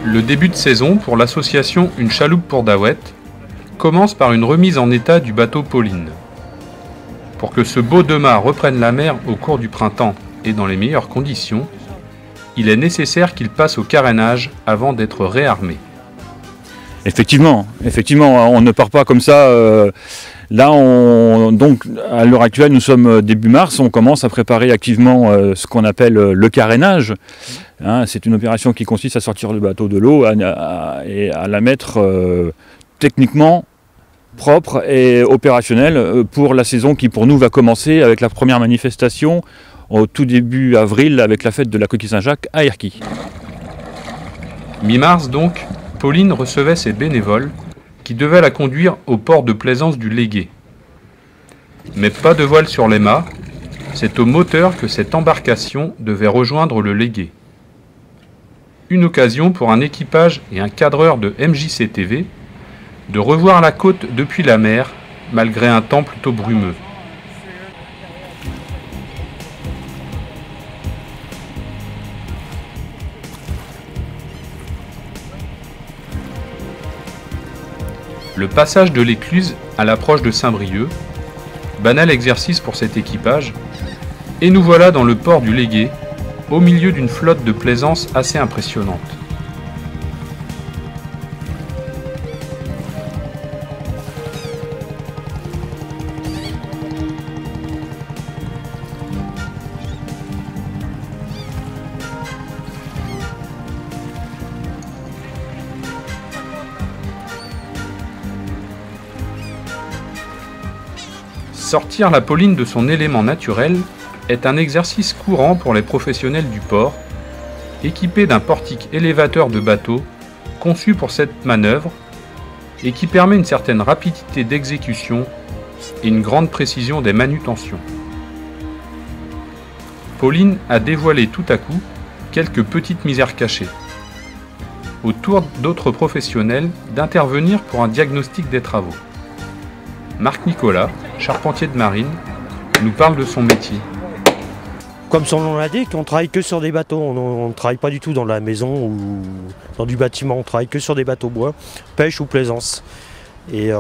Le début de saison pour l'association Une chaloupe pour Daouet commence par une remise en état du bateau Pauline. Pour que ce beau deux-mâts reprenne la mer au cours du printemps et dans les meilleures conditions, il est nécessaire qu'il passe au carénage avant d'être réarmé. Effectivement, on ne part pas comme ça. Là, donc, à l'heure actuelle, nous sommes début mars, on commence à préparer activement ce qu'on appelle le carénage. Hein, c'est une opération qui consiste à sortir le bateau de l'eau et à la mettre techniquement propre et opérationnelle pour la saison qui, pour nous, va commencer avec la première manifestation au tout début avril avec la fête de la Coquille Saint-Jacques à Erquy. Mi-mars donc, Pauline recevait ses bénévoles qui devaient la conduire au port de plaisance du Légué. Mais pas de voile sur les mâts, c'est au moteur que cette embarcation devait rejoindre le Légué. Une occasion pour un équipage et un cadreur de MJCTV de revoir la côte depuis la mer, malgré un temps plutôt brumeux. Le passage de l'Écluse à l'approche de Saint-Brieuc, banal exercice pour cet équipage, et nous voilà dans le port du Légué, au milieu d'une flotte de plaisance assez impressionnante. Sortir la Pauline de son élément naturel est un exercice courant pour les professionnels du port, équipés d'un portique élévateur de bateau conçu pour cette manœuvre et qui permet une certaine rapidité d'exécution et une grande précision des manutentions. Pauline a dévoilé tout à coup quelques petites misères cachées. Au tour d'autres professionnels d'intervenir pour un diagnostic des travaux. Marc Nicolas, charpentier de marine, nous parle de son métier. Comme son nom l'indique, on ne travaille que sur des bateaux, on ne travaille pas du tout dans la maison ou dans du bâtiment, on travaille que sur des bateaux bois, pêche ou plaisance. Et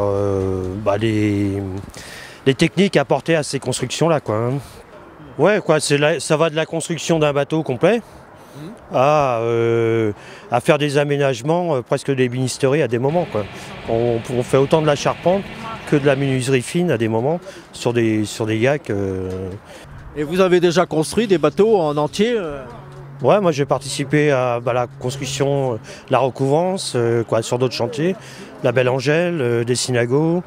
les techniques apportées à ces constructions-là, quoi. Hein. Ouais, quoi, ça va de la construction d'un bateau complet à faire des aménagements, presque des binisteries à des moments, quoi. On fait autant de la charpente que de la menuiserie fine à des moments sur des yacks. Et vous avez déjà construit des bateaux en entier Ouais, moi j'ai participé à la construction, la recouvrance, sur d'autres chantiers, la Belle Angèle, des synagogues.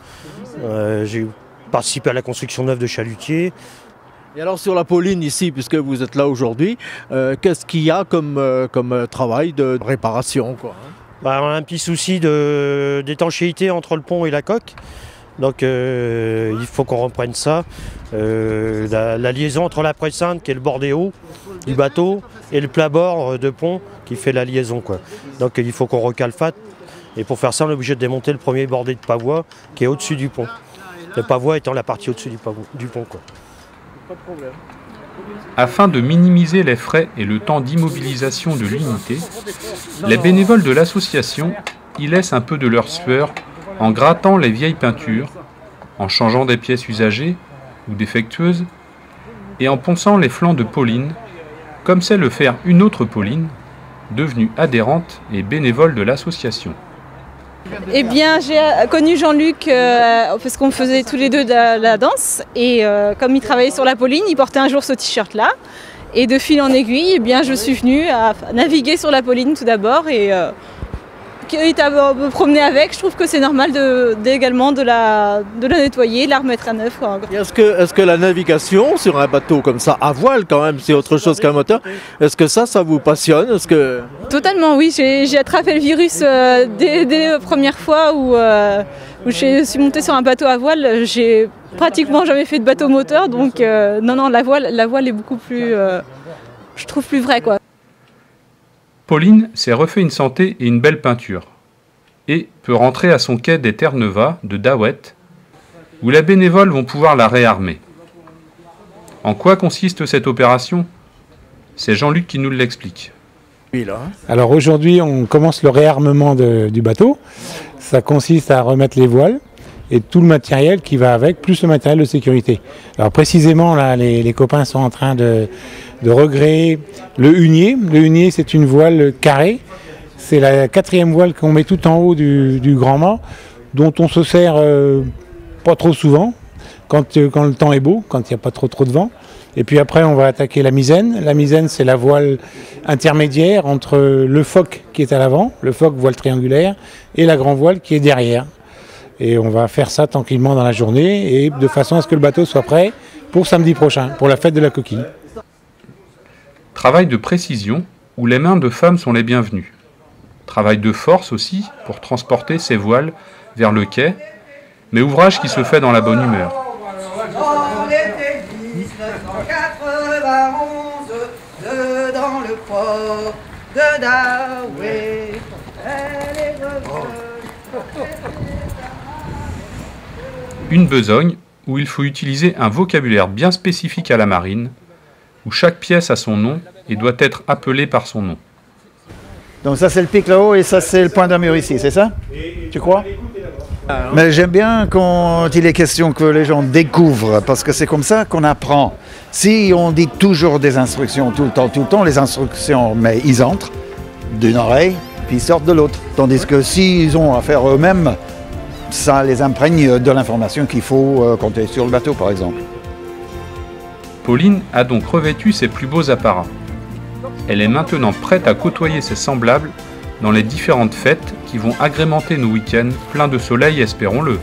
J'ai participé à la construction neuve de chalutiers. Et alors sur la Pauline ici, puisque vous êtes là aujourd'hui, qu'est-ce qu'il y a comme travail de réparation, quoi, hein? On a un petit souci d'étanchéité entre le pont et la coque. Donc il faut qu'on reprenne ça. La liaison entre la pressante, qui est le bord des hauts du bateau, et le plat-bord de pont qui fait la liaison, quoi. Donc il faut qu'on recalfate. Et pour faire ça, on est obligé de démonter le premier bordé de pavois qui est au-dessus du pont. Le pavois étant la partie au-dessus du pont, quoi. Pas de problème. Afin de minimiser les frais et le temps d'immobilisation de l'unité, les bénévoles de l'association y laissent un peu de leur sueur en grattant les vieilles peintures, en changeant des pièces usagées ou défectueuses, et en ponçant les flancs de Pauline, comme sait le faire une autre Pauline, devenue adhérente et bénévole de l'association. Eh bien, j'ai connu Jean-Luc parce qu'on faisait tous les deux de la danse, et comme il travaillait sur la Pauline, il portait un jour ce t-shirt-là, et de fil en aiguille, eh bien, je suis venue à naviguer sur la Pauline tout d'abord, et quitte à me promener avec, je trouve que c'est normal également de la nettoyer, de la remettre à neuf. Est-ce que la navigation sur un bateau comme ça, à voile quand même, c'est autre chose qu'un moteur, est-ce que ça vous passionne? Totalement, oui. J'ai attrapé le virus dès les premières fois où je suis montée sur un bateau à voile. J'ai pratiquement jamais fait de bateau moteur, donc non, la voile est beaucoup plus, je trouve, plus vraie, quoi. Pauline s'est refait une santé et une belle peinture, et peut rentrer à son quai des Terre-Neuve de Daouet, où les bénévoles vont pouvoir la réarmer. En quoi consiste cette opération? C'est Jean-Luc qui nous l'explique. Alors aujourd'hui, on commence le réarmement du bateau. Ça consiste à remettre les voiles et tout le matériel qui va avec, plus le matériel de sécurité. Alors précisément, là, les copains sont en train de regréer le hunier. Le hunier, c'est une voile carrée. C'est la 4e voile qu'on met tout en haut du grand mât, dont on se sert pas trop souvent, quand le temps est beau, quand il n'y a pas trop de vent. Et puis après, on va attaquer la misaine. La misaine, c'est la voile intermédiaire entre le foc qui est à l'avant, le foc voile triangulaire, et la grand voile qui est derrière. Et on va faire ça tranquillement dans la journée, et de façon à ce que le bateau soit prêt pour samedi prochain, pour la fête de la coquille. Travail de précision, où les mains de femmes sont les bienvenues. Travail de force aussi, pour transporter ces voiles vers le quai, mais ouvrage qui se fait dans la bonne humeur. Dans le port de Daoué, elle est Une besogne où il faut utiliser un vocabulaire bien spécifique à la marine, où chaque pièce a son nom et doit être appelée par son nom. Donc ça c'est le pic là-haut et ça c'est le point d'armure ici, c'est ça? Tu crois? Mais j'aime bien quand il est question que les gens découvrent, parce que c'est comme ça qu'on apprend. Si on dit toujours des instructions tout le temps, les instructions, mais ils entrent d'une oreille, puis ils sortent de l'autre. Tandis que s'ils ont à faire eux-mêmes, ça les imprègne de l'information qu'il faut quand on est sur le bateau, par exemple. Pauline a donc revêtu ses plus beaux apparats. Elle est maintenant prête à côtoyer ses semblables dans les différentes fêtes qui vont agrémenter nos week-ends pleins de soleil, espérons-le.